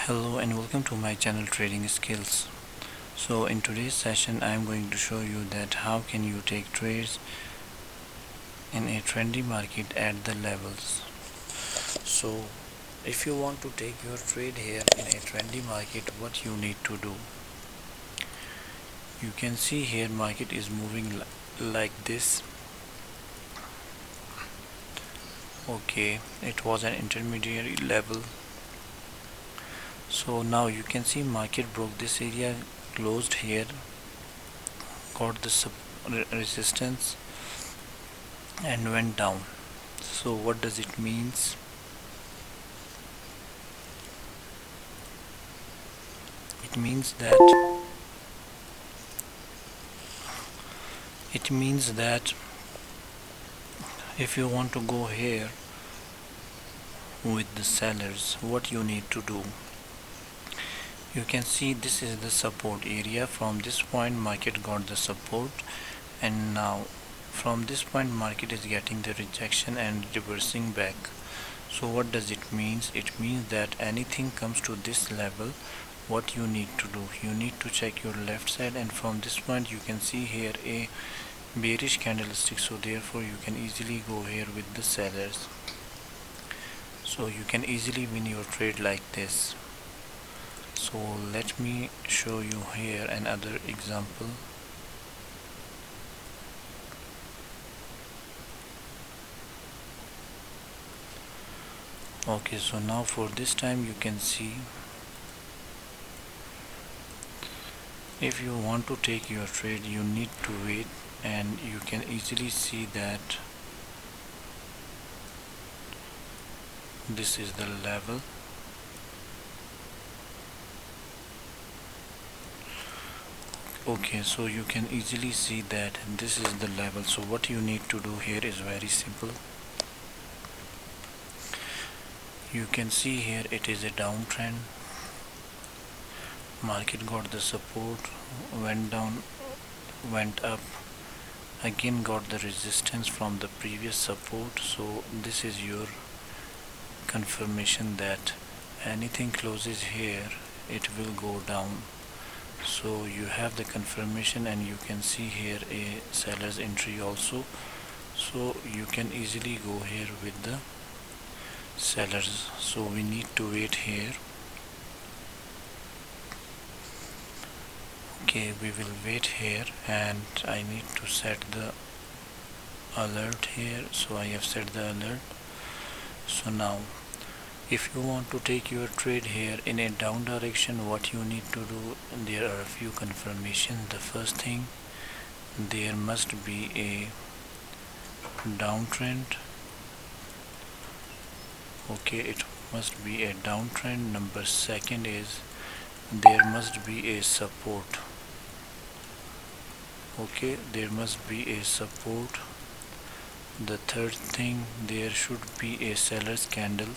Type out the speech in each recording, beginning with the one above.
Hello and welcome to my channel Trading Skills. So in today's session I am going to show you that how can you take trades in a trendy market at the levels. So if you want to take your trade here in a trendy market, what you need to do, you can see here market is moving like this. Okay, it was an intermediary level. So now you can see market broke this area, closed here, got the resistance and went down. So what does it means? It means that if you want to go here with the sellers, what you need to do, you can see this is the support area. From this point market got the support, and now from this point market is getting the rejection and reversing back. So what does it means? It means that anything comes to this level, what you need to do, you need to check your left side, and from this point you can see here a bearish candlestick, so therefore you can easily go here with the sellers. So you can easily win your trade like this. So let me show you here another example. Okay, so now for this time you can see, if you want to take your trade you need to wait, and you can easily see that this is the level. Okay, so you can easily see that this is the level. So what you need to do here is very simple. You can see here it is a downtrend. Market got the support, went down, went up, again got the resistance from the previous support. So this is your confirmation that anything closes here it will go down. So you have the confirmation, and you can see here a seller's entry also. So you can easily go here with the sellers. So we need to wait here. Okay, we will wait here, and I need to set the alert here. So I have set the alert. So now if you want to take your trade here in a down direction, what you need to do, there are a few confirmations. The first thing, there must be a downtrend. Okay, it must be a downtrend. Number second is there must be a support. Okay, there must be a support. The third thing, there should be a seller's candle.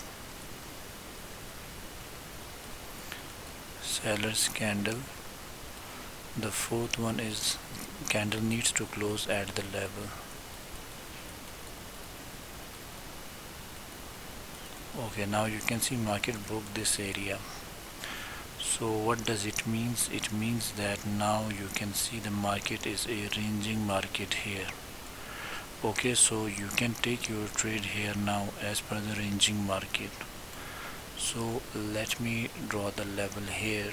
The fourth one is candle needs to close at the level. Okay, now you can see market broke this area. So what does it means? It means that now you can see the market is a ranging market here. Okay, so you can take your trade here now as per the ranging market. So let me draw the level here.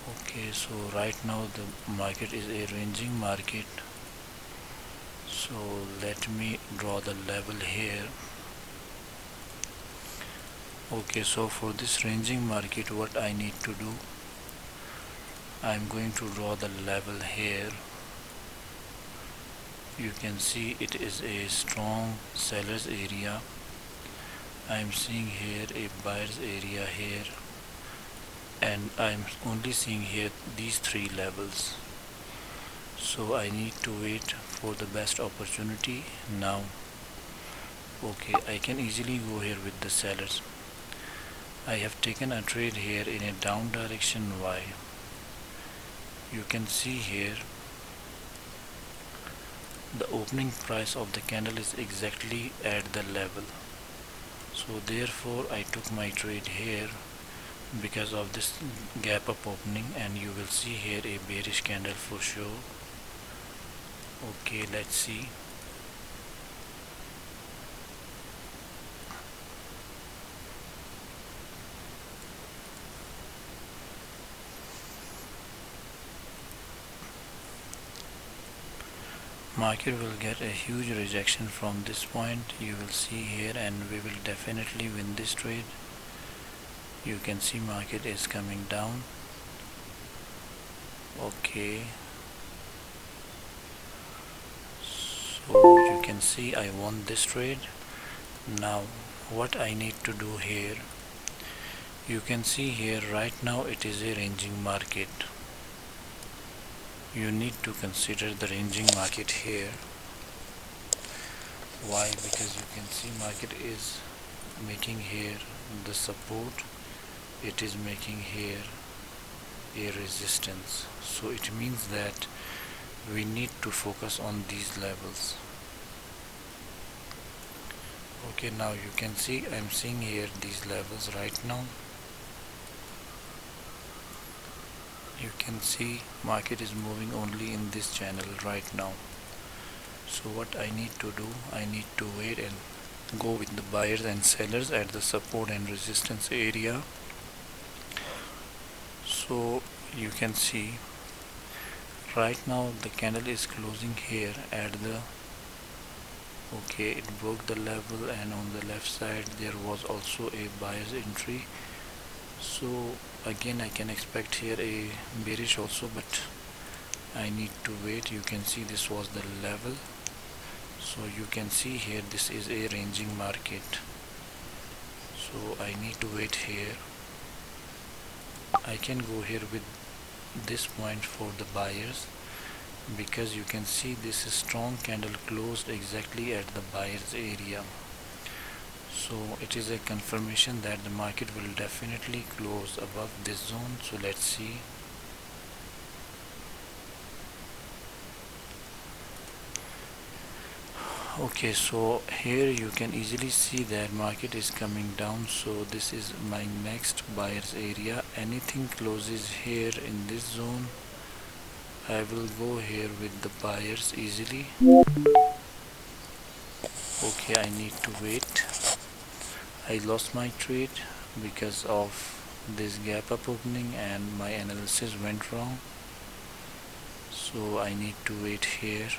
Okay, so right now the market is a ranging market. So let me draw the level here. Okay, so for this ranging market, what I need to do, I'm going to draw the level here. You can see it is a strong seller's area. I'm seeing here a buyer's area here, and I'm only seeing here these three levels. So I need to wait for the best opportunity now. Okay, I can easily go here with the sellers. I have taken a trade here in a down direction. Why? You can see here the opening price of the candle is exactly at the level. So therefore I took my trade here because of this gap up opening, and you will see here a bearish candle for sure. Okay, let's see. Market will get a huge rejection from this point, you will see here, and we will definitely win this trade. You can see market is coming down. Okay, so you can see I won this trade. Now what I need to do here, you can see here right now it is a ranging market. You need to consider the ranging market here. Why? Because you can see market is making here the support, it is making here a resistance, so it means that we need to focus on these levels. Okay, now you can see I'm seeing here these levels right now. You can see market is moving only in this channel right now. So what I need to do, I need to wait and go with the buyers and sellers at the support and resistance area. So you can see right now the candle is closing here at the, okay, it broke the level, and on the left side there was also a buyer's entry. So again I can expect here a bearish also, but I need to wait. You can see this was the level, so you can see here this is a ranging market, so I need to wait here. I can go here with this point for the buyers, because you can see this strong candle closed exactly at the buyers area. So it is a confirmation that the market will definitely close above this zone. So let's see. Okay, so here you can easily see that market is coming down, so this is my next buyers area. Anything closes here in this zone, I will go here with the buyers easily. Okay, I need to wait. I lost my trade because of this gap up opening and my analysis went wrong, so I need to wait here.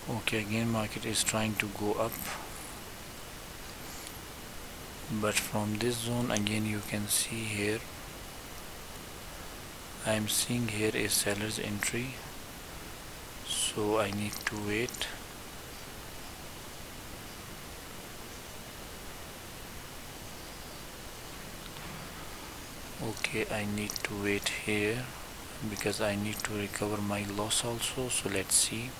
Okay, again market is trying to go up, but from this zone again you can see here I am seeing here a seller's entry, so I need to wait. Okay, I need to wait here because I need to recover my loss also, so let's see.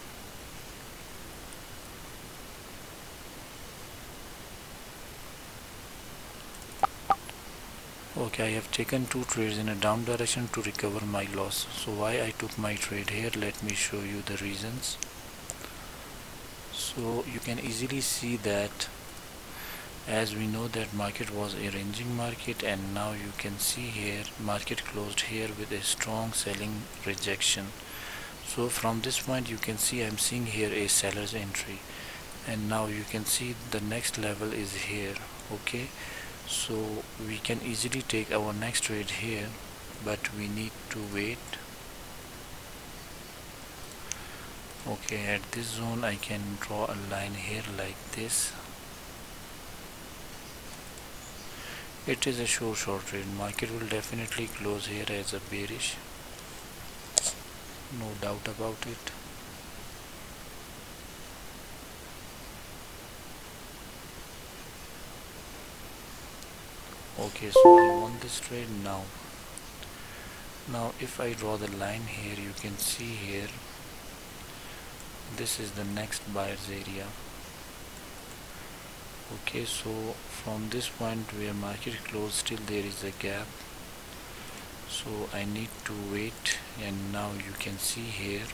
Okay, I have taken two trades in a down direction to recover my loss. So why I took my trade here, let me show you the reasons. So you can easily see that, as we know that market was a ranging market, and now you can see here market closed here with a strong selling rejection. So from this point you can see I'm seeing here a seller's entry, and now you can see the next level is here. Okay, so we can easily take our next trade here, but we need to wait. Okay, at this zone I can draw a line here like this. It is a short trade. Market will definitely close here as a bearish, no doubt about it. Okay, so I won this trade. Now if I draw the line here, you can see here this is the next buyer's area. Okay, so from this point where market closed, still there is a gap. so I need to wait. And now you can see here,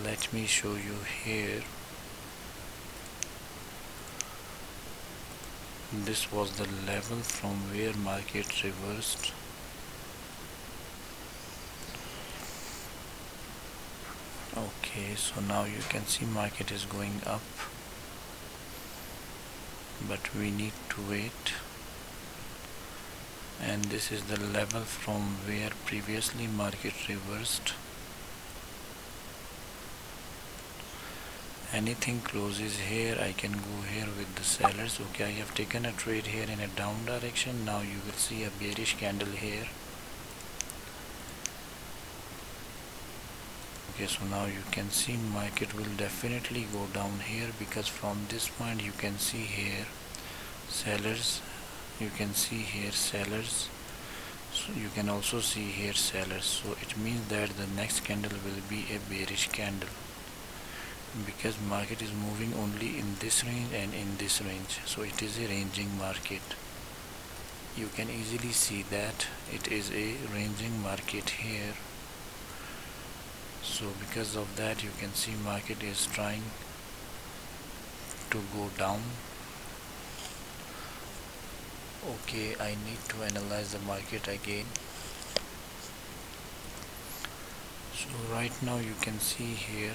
let me show you here. This was the level from where market reversed. Okay, so now you can see market is going up, but we need to wait. And this is the level from where previously market reversed. Anything closes here, I can go here with the sellers. Okay, I have taken a trade here in a down direction. Now you will see a bearish candle here. Okay, so now you can see market will definitely go down here, because from this point you can see here sellers, you can see here sellers, so you can also see here sellers. So it means that the next candle will be a bearish candle, because market is moving only in this range and in this range, so it is a ranging market. You can easily see that it is a ranging market here. So because of that, you can see market is trying to go down. Okay, I need to analyze the market again. So right now you can see here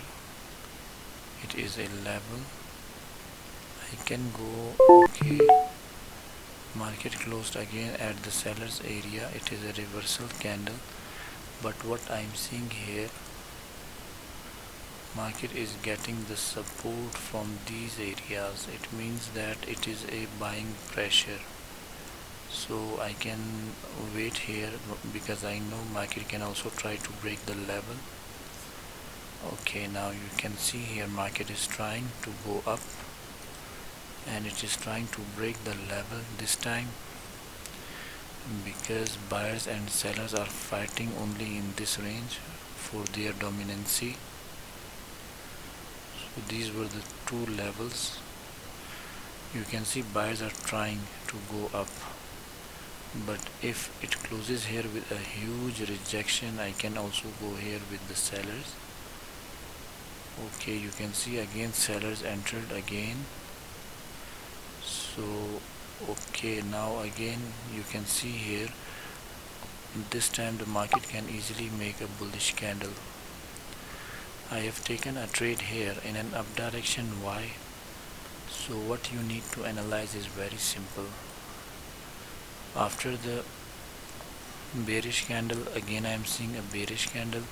it is a level. I can go. Okay, market closed again at the sellers area. It is a reversal candle, but what I am seeing here, market is getting the support from these areas. It means that it is a buying pressure, so I can wait here, because I know market can also try to break the level. Okay, now you can see here market is trying to go up, and it is trying to break the level this time, because buyers and sellers are fighting only in this range for their dominancy. So these were the two levels. You can see buyers are trying to go up, but if it closes here with a huge rejection, I can also go here with the sellers. Okay, you can see again sellers entered again. So okay, now again you can see here, this time the market can easily make a bullish candle. I have taken a trade here in an up direction. Why? So what you need to analyze is very simple. After the bearish candle, again I am seeing a bearish candle.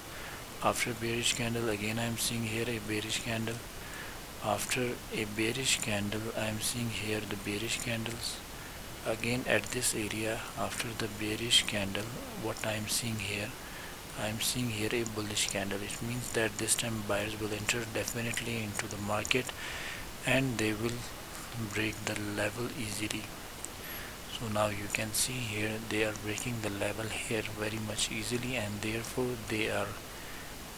After bearish candle, again I am seeing here a bearish candle. After a bearish candle, I am seeing here the bearish candles. Again at this area, after the bearish candle, what I am seeing here, I am seeing here a bullish candle. It means that this time buyers will enter definitely into the market, and they will break the level easily. So now you can see here they are breaking the level here very much easily, and therefore they are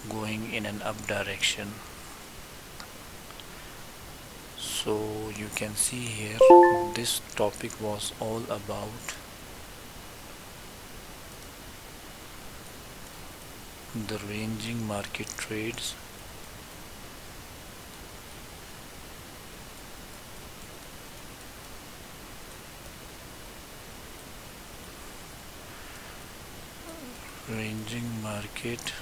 going in an up direction. So you can see here this topic was all about the ranging market trades. Ranging market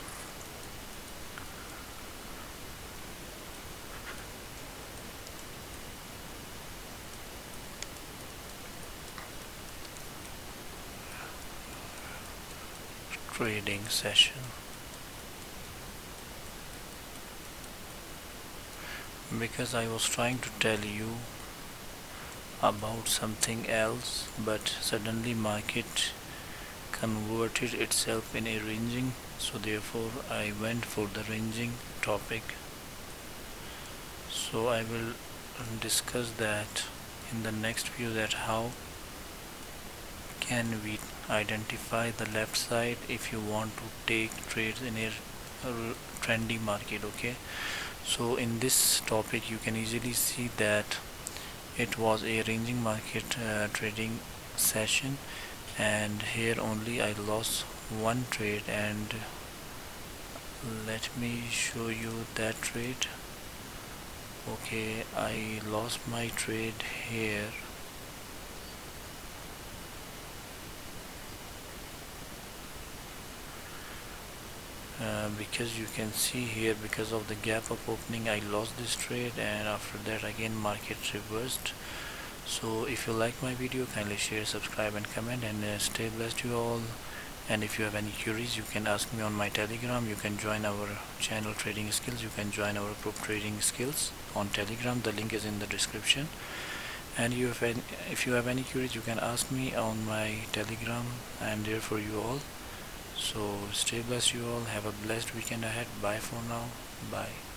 trading session. Because I was trying to tell you about something else, but suddenly market converted itself in a ranging, so therefore I went for the ranging topic. So I will discuss that in the next video, that how can we identify the left side if you want to take trades in a trendy market. Okay, so in this topic you can easily see that it was a ranging market trading session, and here only I lost one trade, and let me show you that trade. Okay, I lost my trade here. Because you can see here, because of the gap up opening, I lost this trade, and after that again market reversed. So if you like my video, kindly share, subscribe and comment, and stay blessed you all. And if you have any queries, you can ask me on my Telegram. You can join our channel Trading Skills. You can join our group Trading Skills on Telegram. The link is in the description. And if you have any queries, you can ask me on my Telegram. I am there for you all. So stay blessed you all. Have a blessed weekend ahead. Bye for now. Bye.